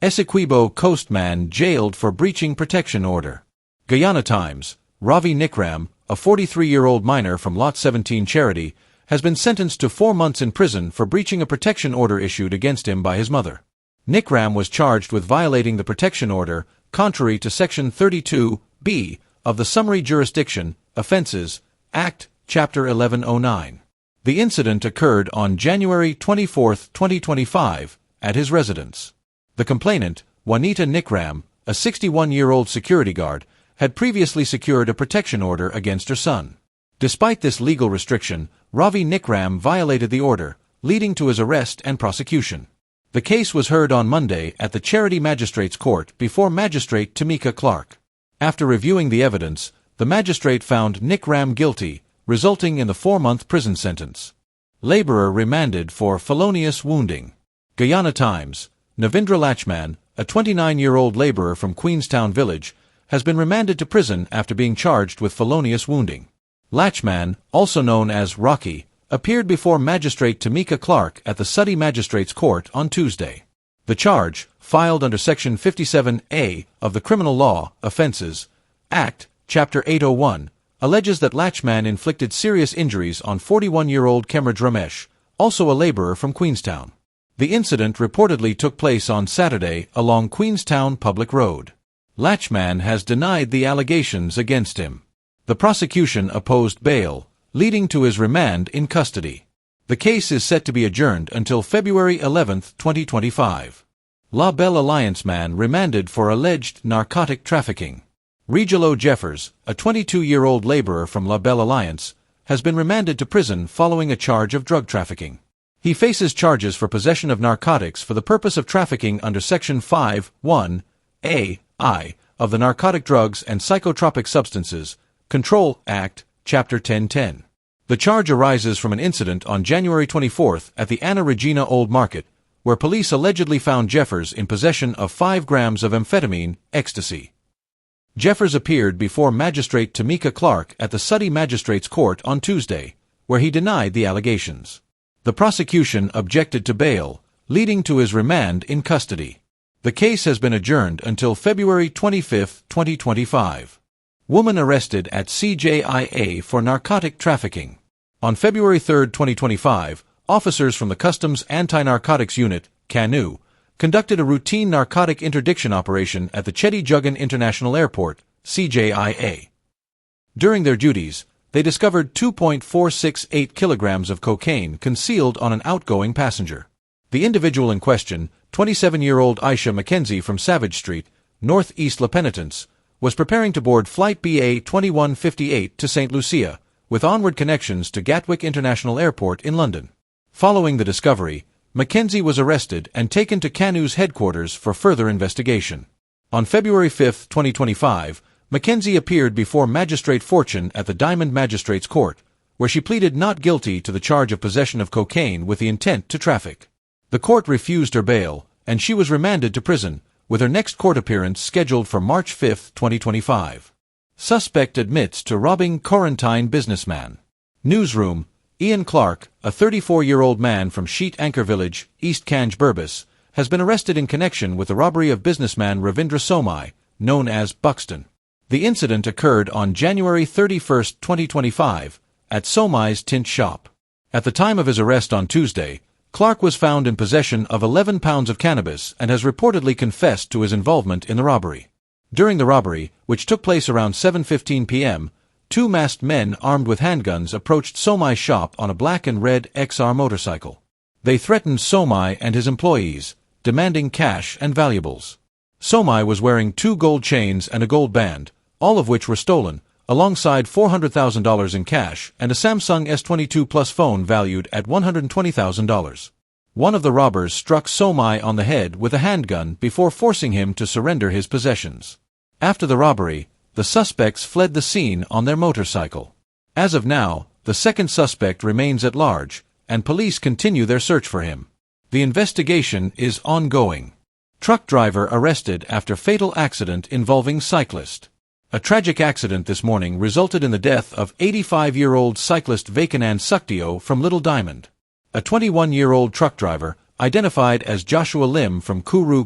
Essequibo coastman jailed for breaching protection order. Guyana Times, Ravi Nikram, a 43-year-old miner from Lot 17 Charity, has been sentenced to 4 months in prison for breaching a protection order issued against him by his mother. Nikram was charged with violating the protection order, contrary to Section 32(b) of the Summary Jurisdiction, Offences, Act, Chapter 1109. The incident occurred on January 24, 2025, at his residence. The complainant, Juanita Nikram, a 61-year-old security guard, had previously secured a protection order against her son. Despite this legal restriction, Ravi Nikram violated the order, leading to his arrest and prosecution. The case was heard on Monday at the Charity Magistrates Court before Magistrate Tamika Clark. After reviewing the evidence, the magistrate found Nikram guilty, resulting in the 4-month prison sentence. Laborer remanded for felonious wounding. Guyana Times, Navindra Lachman, a 29-year-old laborer from Queenstown Village, has been remanded to prison after being charged with felonious wounding. Lachman, also known as Rocky, appeared before Magistrate Tamika Clark at the Suddy Magistrates Court on Tuesday. The charge, filed under Section 57A of the Criminal Law, Offences, Act, Chapter 801, alleges that Lachman inflicted serious injuries on 41-year-old Kemraj Ramesh, also a laborer from Queenstown. The incident reportedly took place on Saturday along Queenstown Public Road. Lachman has denied the allegations against him. The prosecution opposed bail, leading to his remand in custody. The case is set to be adjourned until February 11, 2025. La Belle Alliance man remanded for alleged narcotic trafficking. Regilo Jeffers, a 22-year-old laborer from La Belle Alliance, has been remanded to prison following a charge of drug trafficking. He faces charges for possession of narcotics for the purpose of trafficking under Section 5(1)(a)(i) of the Narcotic Drugs and Psychotropic Substances Control Act, Chapter 1010. The charge arises from an incident on January 24 at the Anna Regina Old Market, where police allegedly found Jeffers in possession of 5 grams of amphetamine, ecstasy. Jeffers appeared before Magistrate Tamika Clark at the Suddy Magistrates Court on Tuesday, where he denied the allegations. The prosecution objected to bail, leading to his remand in custody. The case has been adjourned until February 25, 2025. Woman arrested at CJIA for narcotic trafficking. On February 3, 2025, officers from the Customs Anti-Narcotics Unit, CANU, conducted a routine narcotic interdiction operation at the Chetty Jugan International Airport, CJIA. During their duties, they discovered 2.468 kilograms of cocaine concealed on an outgoing passenger. The individual in question, 27-year-old Aisha Mackenzie from Savage Street, Northeast La Penitence, was preparing to board Flight BA 2158 to St. Lucia, with onward connections to Gatwick International Airport in London. Following the discovery, Mackenzie was arrested and taken to CANU's headquarters for further investigation. On February 5, 2025, Mackenzie appeared before Magistrate Fortune at the Diamond Magistrates Court, where she pleaded not guilty to the charge of possession of cocaine with the intent to traffic. The court refused her bail, and she was remanded to prison, with her next court appearance scheduled for March 5, 2025. Suspect admits to robbing quarantine businessman. Newsroom, Ian Clark, a 34-year-old man from Sheet Anchor Village, East Kanj Burbis, has been arrested in connection with the robbery of businessman Ravindra Somai, known as Buxton. The incident occurred on January 31, 2025, at Somai's tint shop. At the time of his arrest on Tuesday, Clark was found in possession of 11 pounds of cannabis and has reportedly confessed to his involvement in the robbery. During the robbery, which took place around 7:15 p.m., 2 masked men armed with handguns approached Somai's shop on a black and red XR motorcycle. They threatened Somai and his employees, demanding cash and valuables. Somai was wearing 2 gold chains and a gold band, all of which were stolen, alongside $400,000 in cash and a Samsung S22 Plus phone valued at $120,000. One of the robbers struck Somai on the head with a handgun before forcing him to surrender his possessions. After the robbery, the suspects fled the scene on their motorcycle. As of now, the second suspect remains at large, and police continue their search for him. The investigation is ongoing. Truck driver arrested after fatal accident involving cyclist. A tragic accident this morning resulted in the death of 85-year-old cyclist Vaikanan Suktio from Little Diamond. A 21-year-old truck driver, identified as Joshua Lim from Kuru,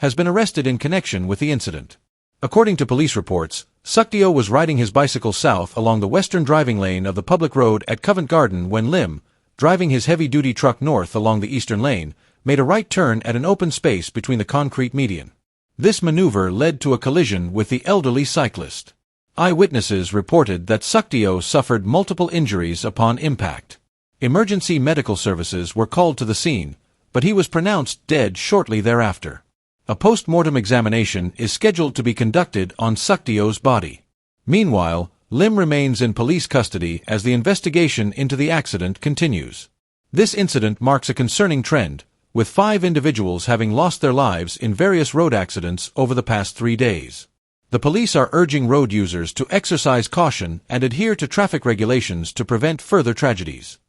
has been arrested in connection with the incident. According to police reports, Suktio was riding his bicycle south along the western driving lane of the public road at Covent Garden when Lim, driving his heavy-duty truck north along the eastern lane, made a right turn at an open space between the concrete median. This maneuver led to a collision with the elderly cyclist. Eyewitnesses reported that Suktio suffered multiple injuries upon impact. Emergency medical services were called to the scene, but he was pronounced dead shortly thereafter. A post-mortem examination is scheduled to be conducted on Suktio's body. Meanwhile, Lim remains in police custody as the investigation into the accident continues. This incident marks a concerning trend, with 5 individuals having lost their lives in various road accidents over the past 3 days. The police are urging road users to exercise caution and adhere to traffic regulations to prevent further tragedies.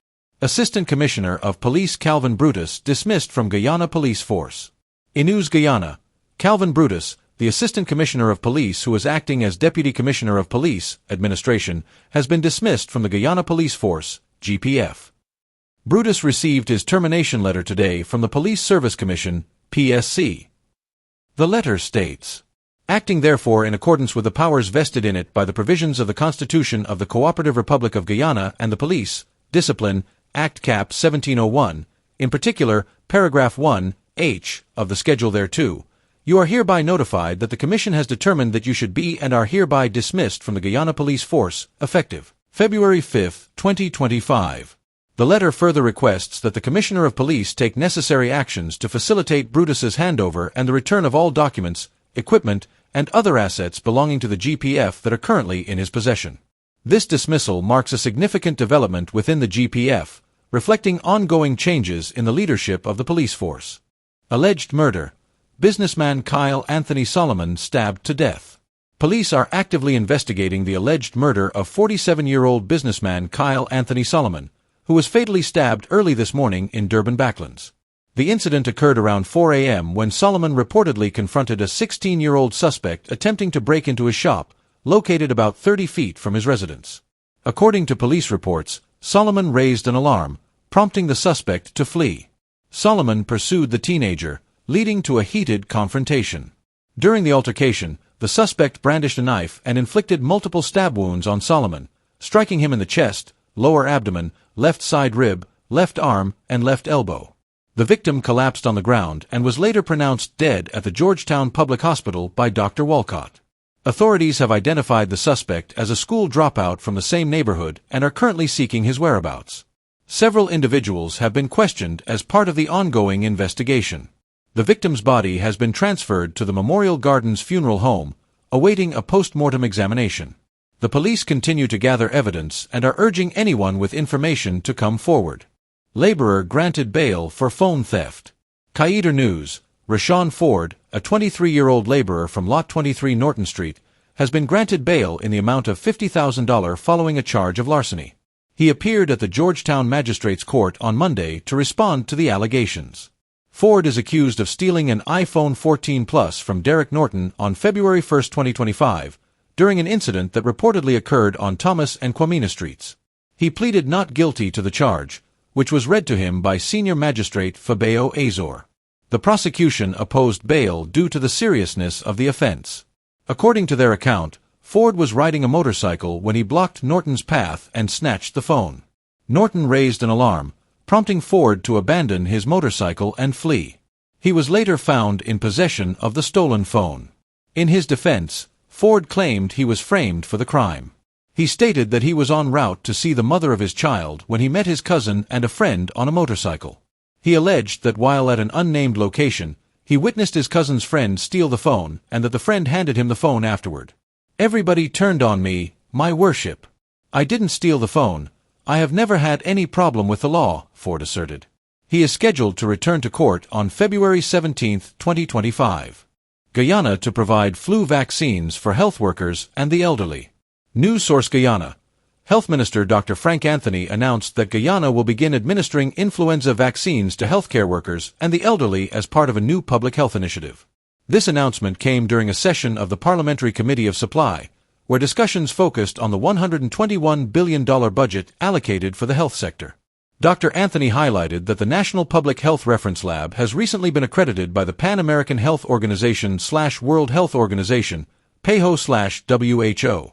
Assistant Commissioner of Police Calvin Brutus dismissed from Guyana Police Force. In News Guyana, Calvin Brutus, the Assistant Commissioner of Police who is acting as Deputy Commissioner of Police Administration, has been dismissed from the Guyana Police Force, GPF. Brutus received his termination letter today from the Police Service Commission, PSC. The letter states, "Acting therefore in accordance with the powers vested in it by the provisions of the Constitution of the Cooperative Republic of Guyana and the Police Discipline Act Cap 1701, in particular, paragraph 1H of the schedule thereto, you are hereby notified that the Commission has determined that you should be and are hereby dismissed from the Guyana Police Force, effective February 5, 2025. The letter further requests that the Commissioner of Police take necessary actions to facilitate Brutus's handover and the return of all documents, equipment, and other assets belonging to the GPF that are currently in his possession." This dismissal marks a significant development within the GPF, reflecting ongoing changes in the leadership of the police force. Alleged murder. Businessman Kyle Anthony Solomon stabbed to death. Police are actively investigating the alleged murder of 47-year-old businessman Kyle Anthony Solomon, who was fatally stabbed early this morning in Durban Backlands. The incident occurred around 4 a.m. when Solomon reportedly confronted a 16-year-old suspect attempting to break into his shop, located about 30 feet from his residence. According to police reports, Solomon raised an alarm, prompting the suspect to flee. Solomon pursued the teenager, leading to a heated confrontation. During the altercation, the suspect brandished a knife and inflicted multiple stab wounds on Solomon, striking him in the chest, lower abdomen, left side rib, left arm, and left elbow. The victim collapsed on the ground and was later pronounced dead at the Georgetown Public Hospital by Dr. Walcott. Authorities have identified the suspect as a school dropout from the same neighborhood and are currently seeking his whereabouts. Several individuals have been questioned as part of the ongoing investigation. The victim's body has been transferred to the Memorial Gardens Funeral Home, awaiting a post-mortem examination. The police continue to gather evidence and are urging anyone with information to come forward. Laborer granted bail for phone theft. Kaider News. Rashawn Ford, a 23-year-old laborer from Lot 23 Norton Street, has been granted bail in the amount of $50,000 following a charge of larceny. He appeared at the Georgetown Magistrates Court on Monday to respond to the allegations. Ford is accused of stealing an iPhone 14 Plus from Derek Norton on February 1, 2025, during an incident that reportedly occurred on Thomas and Kwamina Streets. He pleaded not guilty to the charge, which was read to him by Senior Magistrate Fabio Azor. The prosecution opposed bail due to the seriousness of the offense. According to their account, Ford was riding a motorcycle when he blocked Norton's path and snatched the phone. Norton raised an alarm, prompting Ford to abandon his motorcycle and flee. He was later found in possession of the stolen phone. In his defense, Ford claimed he was framed for the crime. He stated that he was en route to see the mother of his child when he met his cousin and a friend on a motorcycle. He alleged that while at an unnamed location, he witnessed his cousin's friend steal the phone and that the friend handed him the phone afterward. "Everybody turned on me, my worship. I didn't steal the phone. I have never had any problem with the law," Ford asserted. He is scheduled to return to court on February 17, 2025. Guyana to provide flu vaccines for health workers and the elderly. News source Guyana. Health Minister Dr. Frank Anthony announced that Guyana will begin administering influenza vaccines to healthcare workers and the elderly as part of a new public health initiative. This announcement came during a session of the Parliamentary Committee of Supply, where discussions focused on the $121 billion budget allocated for the health sector. Dr. Anthony highlighted that the National Public Health Reference Lab has recently been accredited by the Pan American Health Organization/World Health Organization, PAHO/WHO.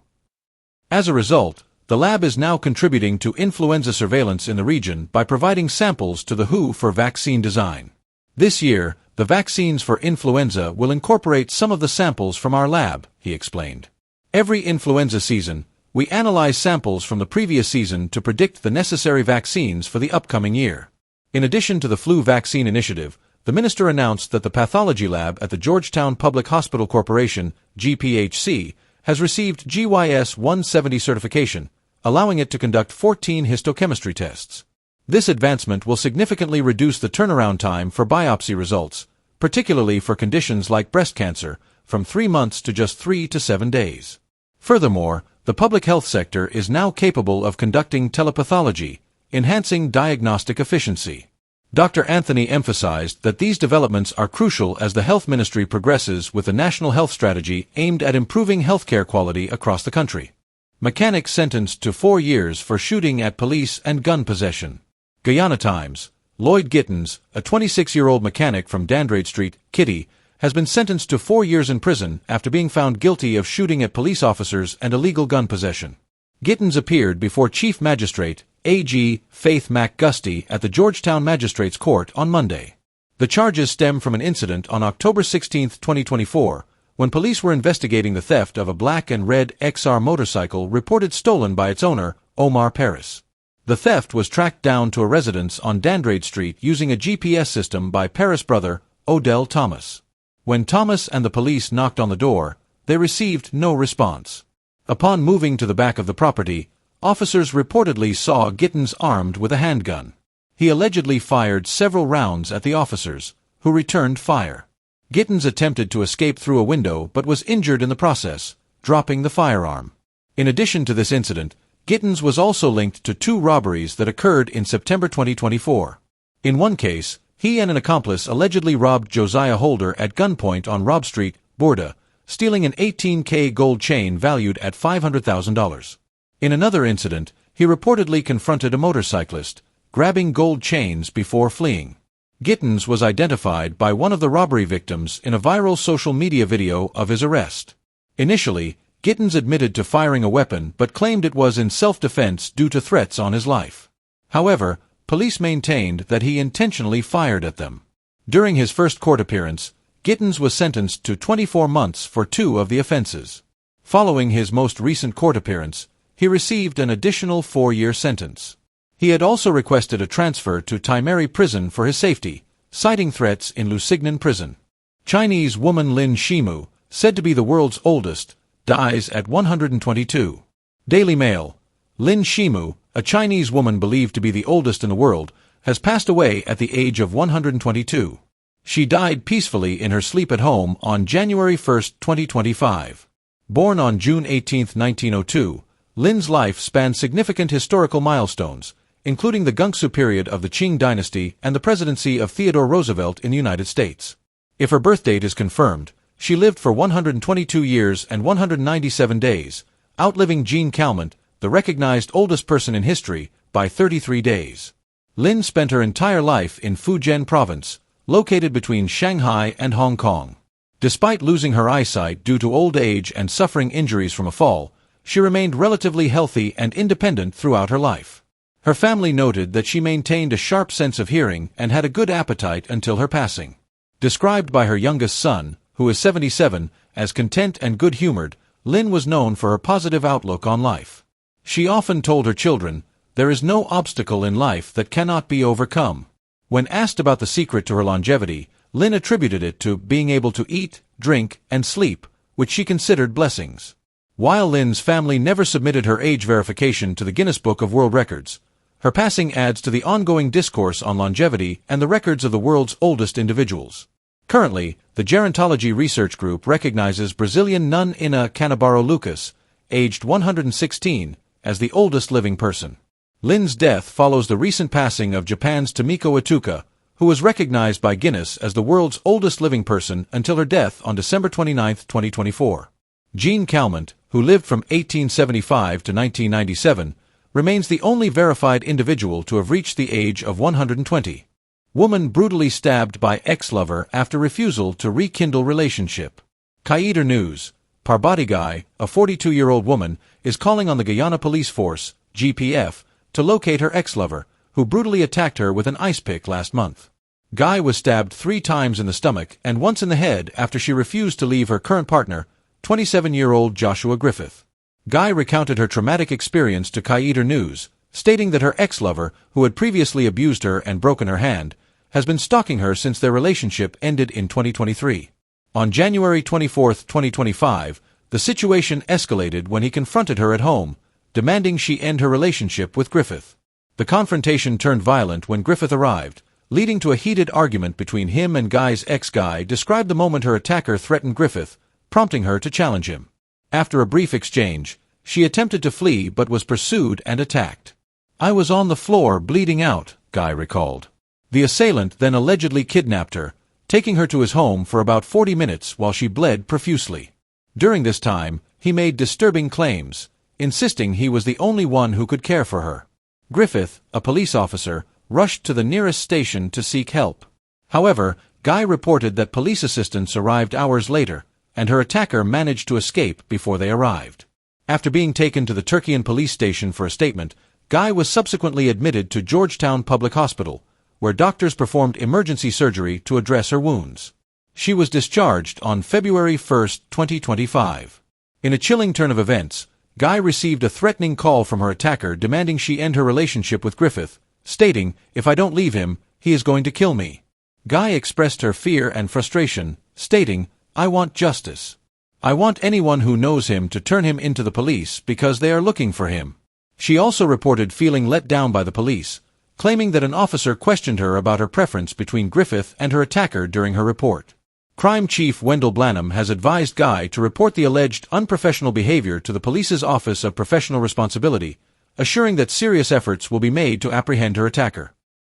As a result, the lab is now contributing to influenza surveillance in the region by providing samples to the WHO for vaccine design. This year, the vaccines for influenza will incorporate some of the samples from our lab, he explained. Every influenza season, we analyze samples from the previous season to predict the necessary vaccines for the upcoming year. In addition to the flu vaccine initiative, the minister announced that the pathology lab at the Georgetown Public Hospital Corporation, GPHC, has received GYS 170 certification, allowing it to conduct 14 histochemistry tests. This advancement will significantly reduce the turnaround time for biopsy results, particularly for conditions like breast cancer, from 3 months to just 3 to 7 days. Furthermore, the public health sector is now capable of conducting telepathology, enhancing diagnostic efficiency. Dr. Anthony emphasized that these developments are crucial as the health ministry progresses with a national health strategy aimed at improving healthcare quality across the country. Mechanic sentenced to 4 years for shooting at police and gun possession. Guyana Times. Lloyd Gittins, a 26-year-old mechanic from Dandrade Street, Kitty, has been sentenced to 4 years in prison after being found guilty of shooting at police officers and illegal gun possession. Gittins appeared before Chief Magistrate, A.G. Faith McGusty at the Georgetown Magistrates Court on Monday. The charges stem from an incident on October 16, 2024, when police were investigating the theft of a black and red XR motorcycle reported stolen by its owner, Omar Paris. The theft was tracked down to a residence on Dandrade Street using a GPS system by Paris' brother, Odell Thomas. When Thomas and the police knocked on the door, they received no response. Upon moving to the back of the property, officers reportedly saw Gittins armed with a handgun. He allegedly fired several rounds at the officers, who returned fire. Gittins attempted to escape through a window but was injured in the process, dropping the firearm. In addition to this incident, Gittins was also linked to 2 robberies that occurred in September 2024. In one case, he and an accomplice allegedly robbed Josiah Holder at gunpoint on Robb Street, Borda, stealing an 18K gold chain valued at $500,000. In another incident, he reportedly confronted a motorcyclist, grabbing gold chains before fleeing. Gittins was identified by one of the robbery victims in a viral social media video of his arrest. Initially, Gittins admitted to firing a weapon but claimed it was in self-defense due to threats on his life. However, police maintained that he intentionally fired at them. During his first court appearance, Gittins was sentenced to 24 months for 2 of the offenses. Following his most recent court appearance, he received an additional 4-year sentence. He had also requested a transfer to Taimari Prison for his safety, citing threats in Lusignan Prison. Chinese woman Lin Shimu, said to be the world's oldest, dies at 122. Daily Mail. Lin Shimu, a Chinese woman believed to be the oldest in the world, has passed away at the age of 122. She died peacefully in her sleep at home on January 1, 2025. Born on June 18, 1902, Lin's life spanned significant historical milestones, including the Gungsu period of the Qing dynasty and the presidency of Theodore Roosevelt in the United States. If her birth date is confirmed, she lived for 122 years and 197 days, outliving Jean Calment, the recognized oldest person in history, by 33 days. Lin spent her entire life in Fujian Province, located between Shanghai and Hong Kong. Despite losing her eyesight due to old age and suffering injuries from a fall, she remained relatively healthy and independent throughout her life. Her family noted that she maintained a sharp sense of hearing and had a good appetite until her passing. Described by her youngest son, who is 77, as content and good-humored, Lin was known for her positive outlook on life. She often told her children, "There is no obstacle in life that cannot be overcome." When asked about the secret to her longevity, Lin attributed it to being able to eat, drink, and sleep, which she considered blessings. While Lin's family never submitted her age verification to the Guinness Book of World Records, her passing adds to the ongoing discourse on longevity and the records of the world's oldest individuals. Currently, the Gerontology Research Group recognizes Brazilian nun Ina Canabaro Lucas, aged 116, as the oldest living person. Lin's death follows the recent passing of Japan's Tomiko Ituka, who was recognized by Guinness as the world's oldest living person until her death on December 29, 2024. Jean Calment, who lived from 1875 to 1997, remains the only verified individual to have reached the age of 120. Woman brutally stabbed by ex-lover after refusal to rekindle relationship. Guyana News. Parbati Guy, a 42-year-old woman, is calling on the Guyana Police Force, GPF, to locate her ex-lover, who brutally attacked her with an ice pick last month. Guy was stabbed 3 times in the stomach and once in the head after she refused to leave her current partner, 27-year-old Joshua Griffith. Guy recounted her traumatic experience to Guyana News, stating that her ex-lover, who had previously abused her and broken her hand, has been stalking her since their relationship ended in 2023. On January 24, 2025, the situation escalated when he confronted her at home, demanding she end her relationship with Griffith. The confrontation turned violent when Griffith arrived, leading to a heated argument between him and Guy's ex-Guy described the moment her attacker threatened Griffith, prompting her to challenge him. After a brief exchange, she attempted to flee but was pursued and attacked. "I was on the floor bleeding out," Guy recalled. The assailant then allegedly kidnapped her, taking her to his home for about 40 minutes while she bled profusely. During this time, he made disturbing claims, insisting he was the only one who could care for her. Griffith, a police officer, rushed to the nearest station to seek help. However, Guy reported that police assistance arrived hours later, and her attacker managed to escape before they arrived. After being taken to the Turkian police station for a statement, Guy was subsequently admitted to Georgetown Public Hospital, where doctors performed emergency surgery to address her wounds. She was discharged on February 1, 2025. In a chilling turn of events, Guy received a threatening call from her attacker demanding she end her relationship with Griffith, stating, "If I don't leave him, he is going to kill me." Guy expressed her fear and frustration, stating, "I want justice. I want anyone who knows him to turn him into the police because they are looking for him." She also reported feeling let down by the police, claiming that an officer questioned her about her preference between Griffith and her attacker during her report. Crime Chief Wendell Blanham has advised Guy to report the alleged unprofessional behavior to the police's Office of Professional Responsibility, assuring that serious efforts will be made to apprehend her attacker.